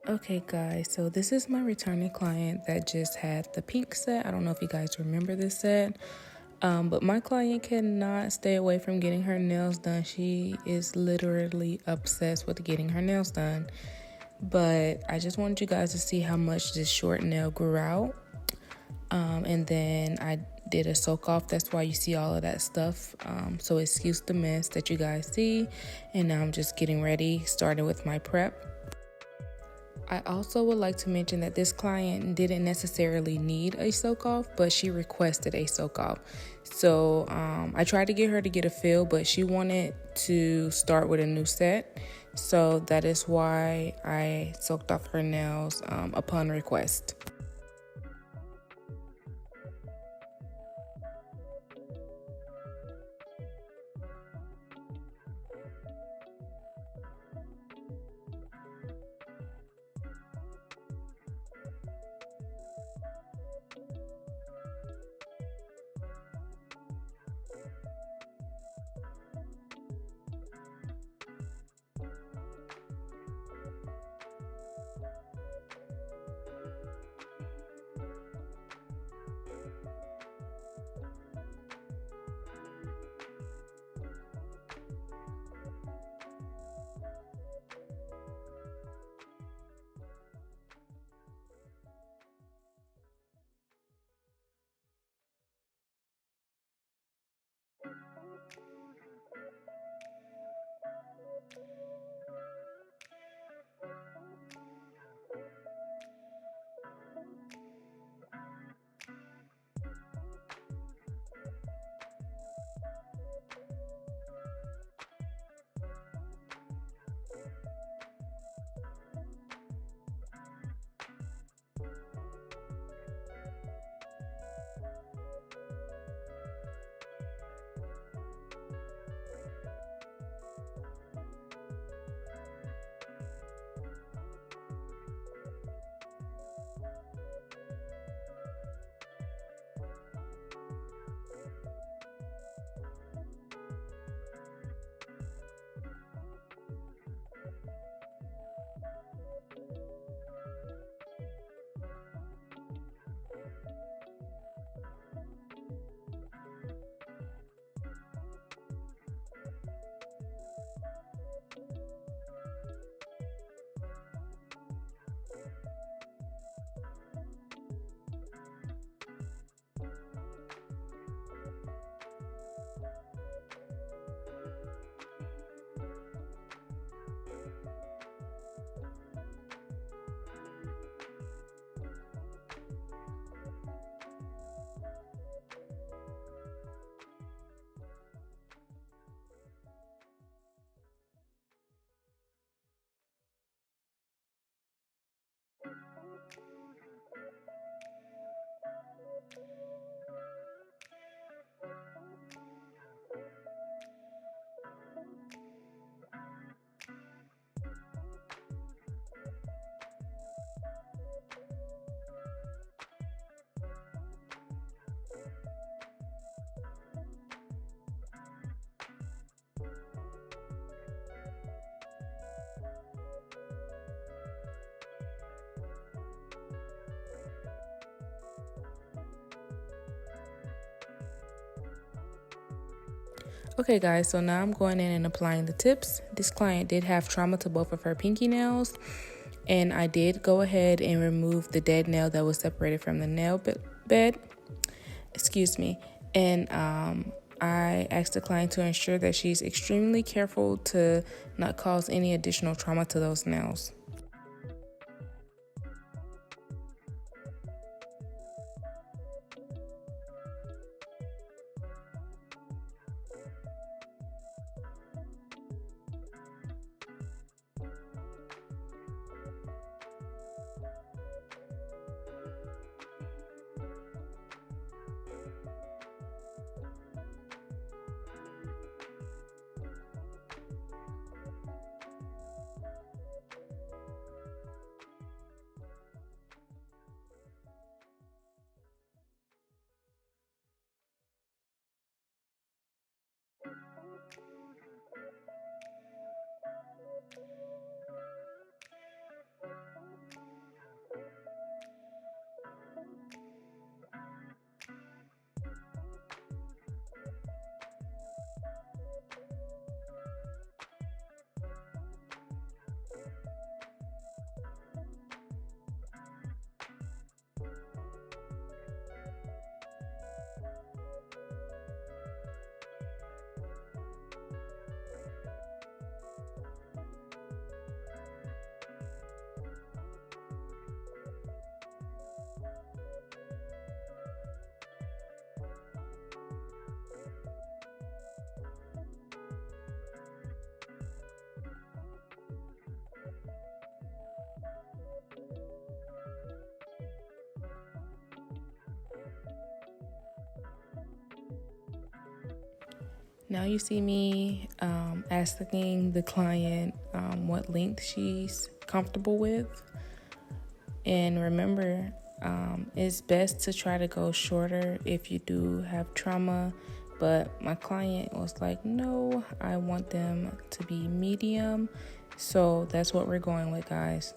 Okay guys, so this is my returning client that just had the pink set. I don't know if you guys remember this set, but my client cannot stay away from getting her nails done. She is literally obsessed with getting her nails done. But I just wanted you guys to see how much this short nail grew out. And then I did a soak off. That's why you see all of that stuff. So excuse the mess that you guys see. And now I'm just getting ready, starting with my prep. I also would like to mention that this client didn't necessarily need a soak off, but she requested a soak off. So I tried to get her to get a feel, but she wanted to start with a new set. So that is why I soaked off her nails upon request. Okay guys, so now I'm going in and applying the tips. This client did have trauma to both of her pinky nails, and I did go ahead and remove the dead nail that was separated from the nail bed. Excuse me. And I asked the client to ensure that she's extremely careful to not cause any additional trauma to those nails. Now you see me asking the client what length she's comfortable with. And remember, it's best to try to go shorter if you do have trauma. But my client was like, no, I want them to be medium. So that's what we're going with, guys.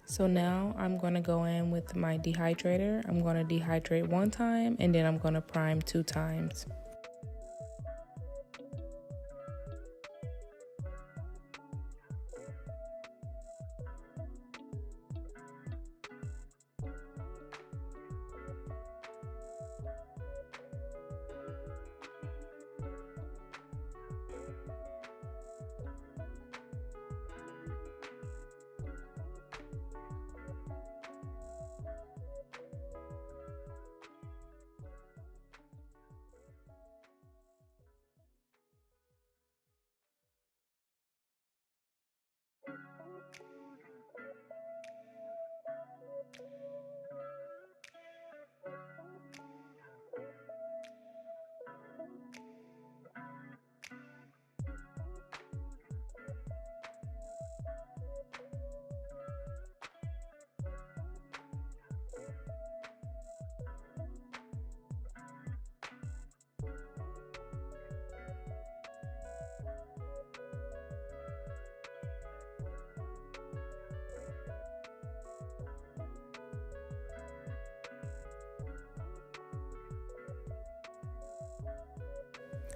So now I'm going to go in with my dehydrator. I'm going to dehydrate 1 time and then I'm going to prime 2 times.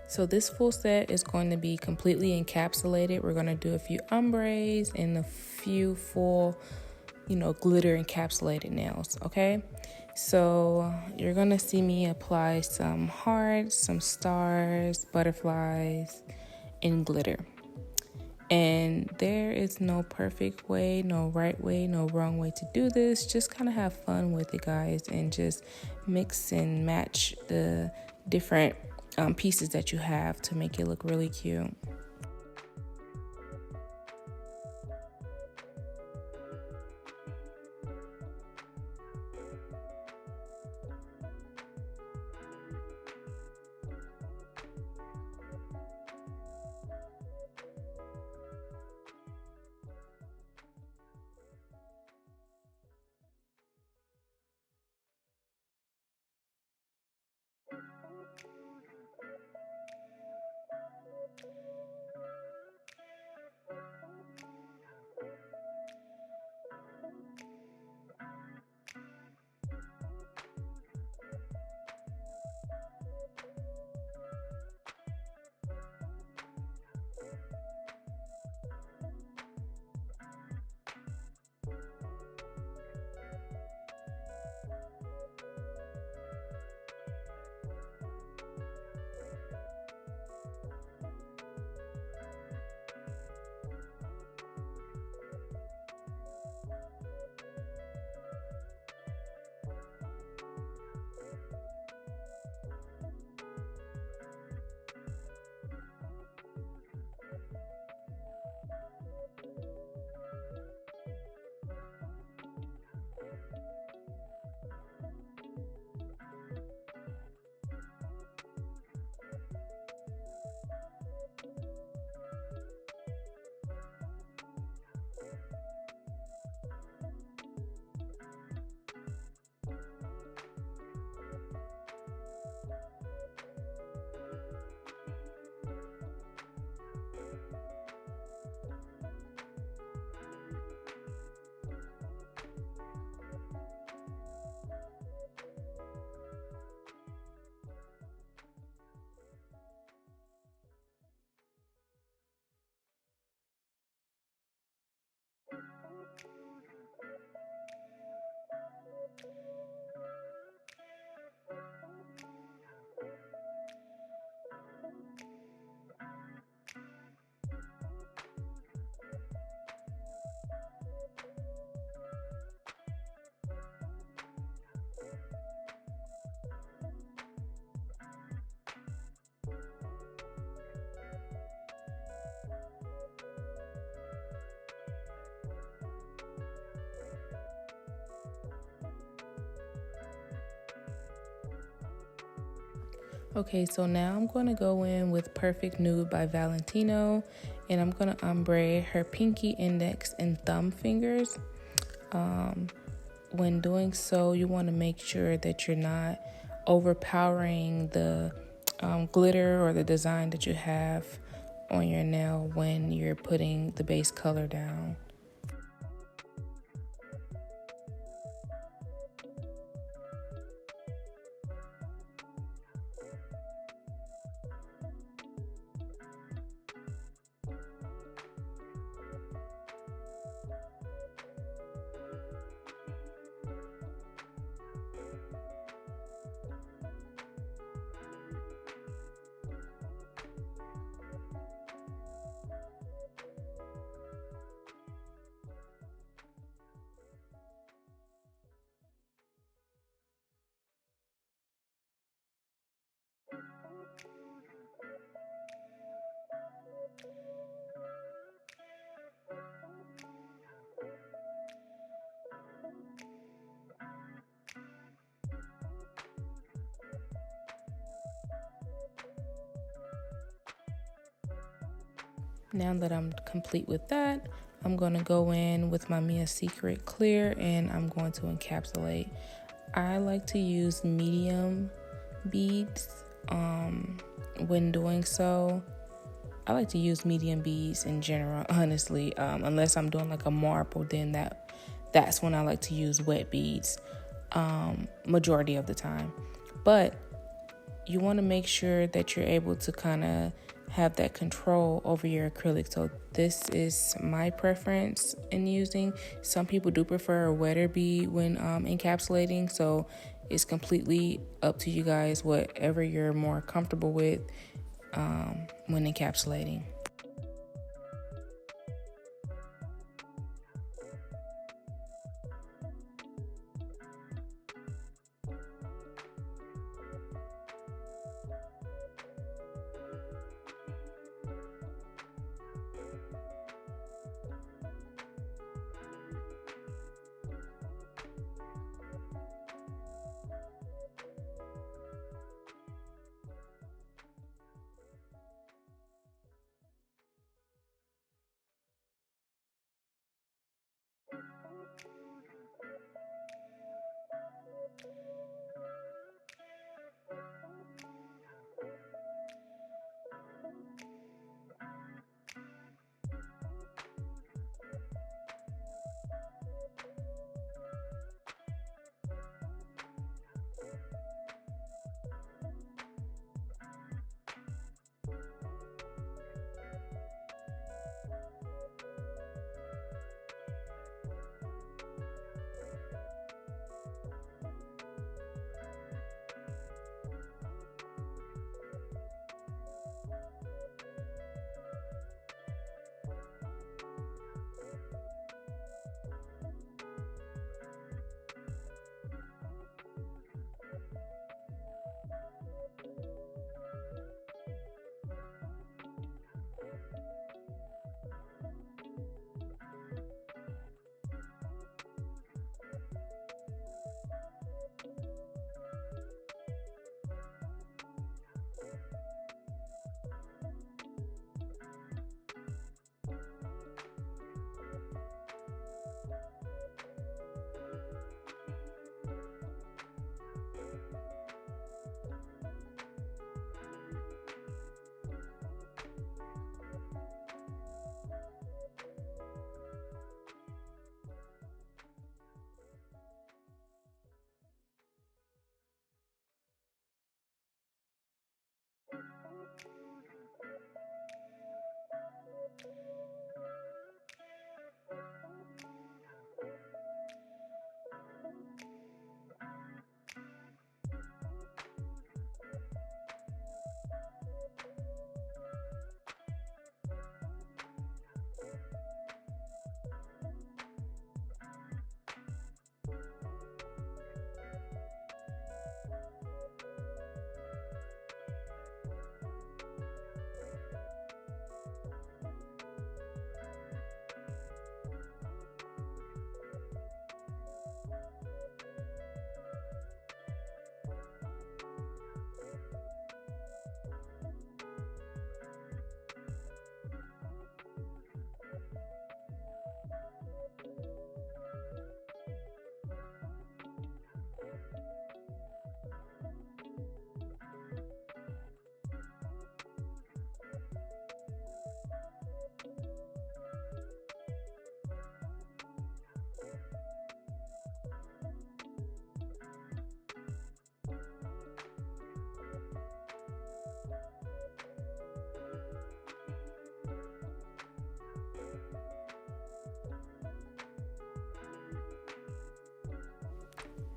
So this full set is going to be completely encapsulated. We're going to do a few ombres and a few full, glitter encapsulated nails, okay? So you're going to see me apply some hearts, some stars, butterflies, and glitter. And there is no perfect way, no right way, no wrong way to do this. Just kind of have fun with it, guys, and just mix and match the different pieces that you have to make it look really cute. Okay, so now I'm going to go in with Perfect Nude by Valentino, and I'm going to ombre her pinky, index, and thumb fingers. When doing so, you want to make sure that you're not overpowering the glitter or the design that you have on your nail when you're putting the base color down. Now that I'm complete with that, I'm going to go in with my Mia Secret Clear and I'm going to encapsulate. I like to use medium beads when doing so. I like to use medium beads in general, honestly, unless I'm doing like a marble, then that's when I like to use wet beads majority of the time. But you want to make sure that you're able to kind of have that control over your acrylic. So this is my preference in using. Some people do prefer a wetter bead when encapsulating, so it's completely up to you guys, whatever you're more comfortable with when encapsulating.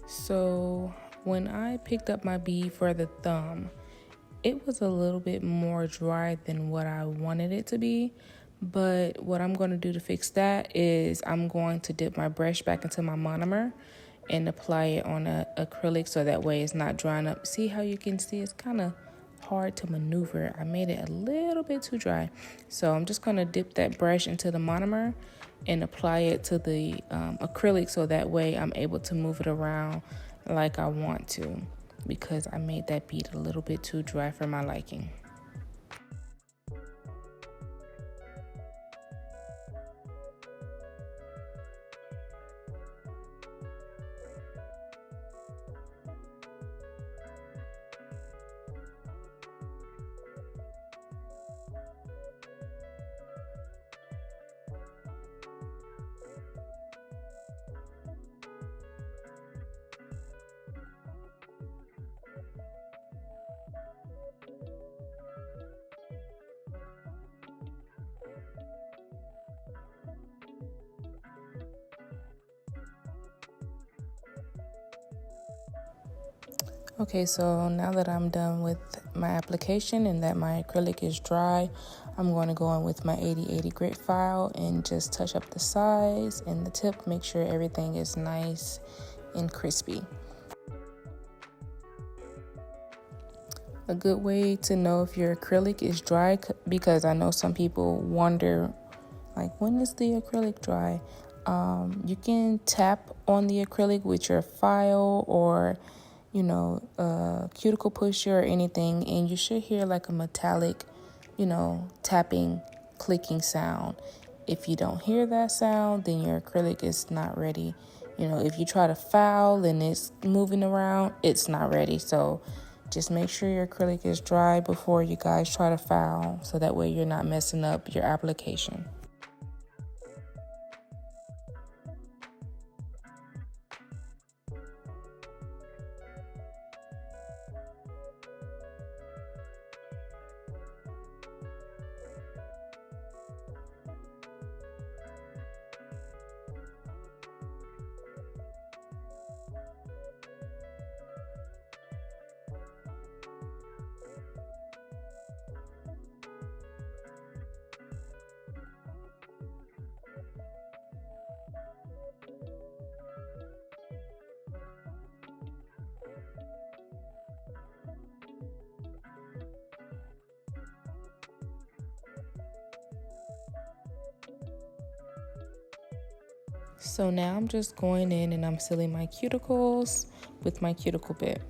So when I picked up my bead for the thumb, it was a little bit more dry than what I wanted it to be. But what I'm going to do to fix that is I'm going to dip my brush back into my monomer and apply it on a acrylic so that way it's not drying up. See how you can see it's kind of hard to maneuver. I made it a little bit too dry. So I'm just going to dip that brush into the monomer and apply it to the acrylic so that way I'm able to move it around like I want to, because I made that bead a little bit too dry for my liking. Okay, so now that I'm done with my application and that my acrylic is dry, I'm going to go in with my 80/80 grit file and just touch up the sides and the tip, make sure everything is nice and crispy. A good way to know if your acrylic is dry, because I know some people wonder, like, when is the acrylic dry? You can tap on the acrylic with your file or, a cuticle pusher or anything, and you should hear like a metallic, tapping, clicking sound. If you don't hear that sound, then your acrylic is not ready. If you try to foul and it's moving around, it's not ready. So just make sure your acrylic is dry before you guys try to foul, so that way you're not messing up your application. So now I'm just going in and I'm sealing my cuticles with my cuticle bit.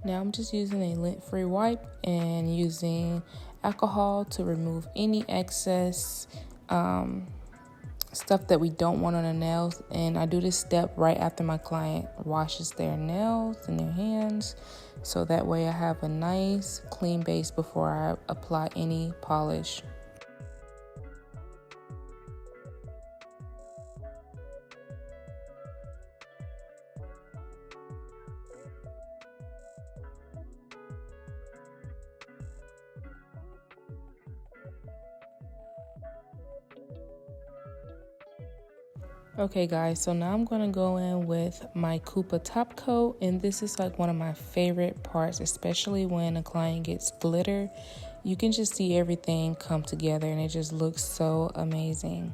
Now I'm just using a lint-free wipe and using alcohol to remove any excess stuff that we don't want on the nails. And I do this step right after my client washes their nails and their hands, so that way I have a nice clean base before I apply any polish. Okay guys, so now I'm going to go in with my Koopa top coat, and this is like one of my favorite parts, especially when a client gets glitter. You can just see everything come together and it just looks so amazing.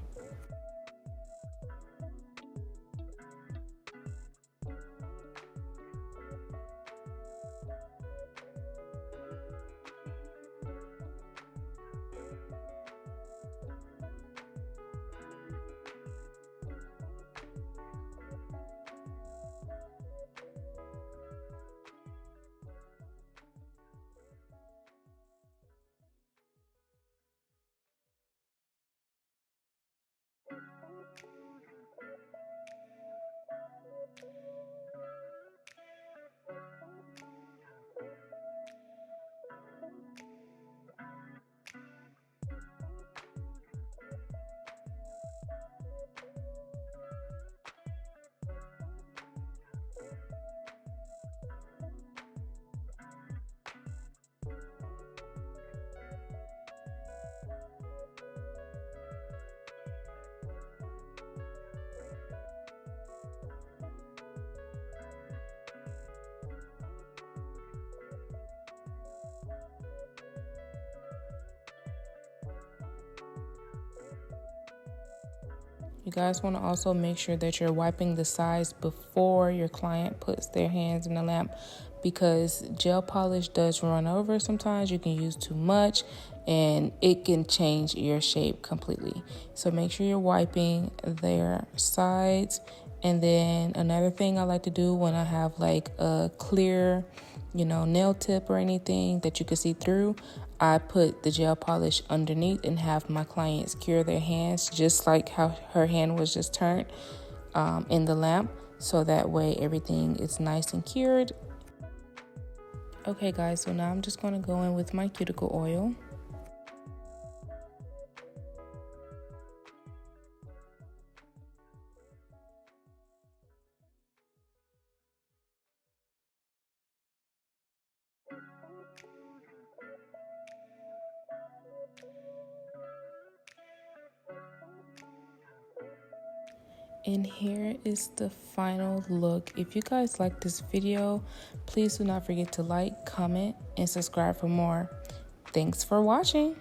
You guys want to also make sure that you're wiping the sides before your client puts their hands in the lamp, because gel polish does run over sometimes. You can use too much and it can change your shape completely. So make sure you're wiping their sides. And then another thing I like to do when I have like a clear, nail tip or anything that you can see through, I put the gel polish underneath and have my clients cure their hands just like how her hand was just turned in the lamp. So that way everything is nice and cured. Okay guys, so now I'm just going to go in with my cuticle oil. And here is the final look. If you guys like this video, please do not forget to like, comment, and subscribe for more. Thanks for watching.